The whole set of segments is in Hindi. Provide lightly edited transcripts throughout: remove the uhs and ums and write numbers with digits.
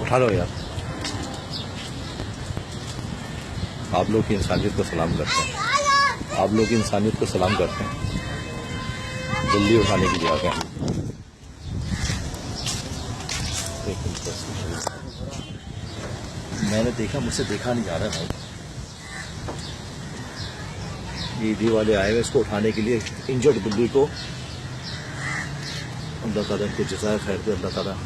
उठा लो यार। आप लोग की इंसानियत को सलाम करते हैं, आप लोग की इंसानियत को सलाम करते हैं। जल्दी उठाने के लिए आ गए। मैंने देखा, मुझसे देखा नहीं जा रहा भाई। ईडी वाले आए हुए इसको उठाने के लिए, इंजर्ड बिल्ली को। अल्लाह ताला इनको जज़ाए खैर दे, अल्लाह ताला।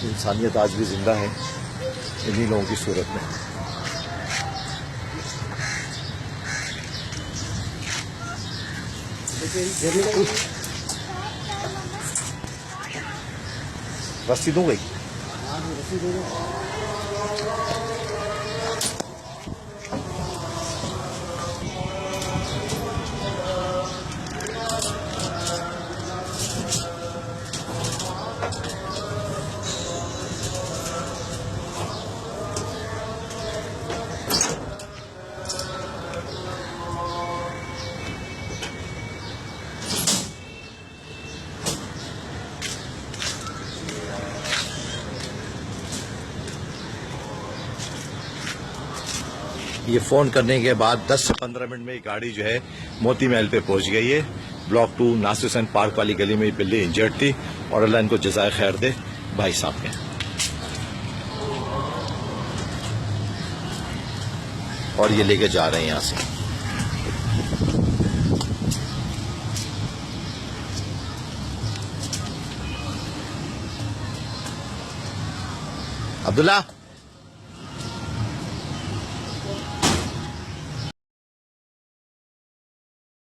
इंसानियत आज भी जिंदा है इन्हीं लोगों की सूरत में। रस्सी दूं गई। ये फोन करने के बाद 10 से 15 मिनट में ये गाड़ी जो है मोती महल पे पहुंच गई है। ब्लॉक 2 नासिर हुसैन पार्क वाली गली में ये बिल्ली इंजर्ड थी और अल्लाह इनको जज़ाए खैर दे भाई साहब के। और ये लेके जा रहे हैं यहां से। अब्दुल्ला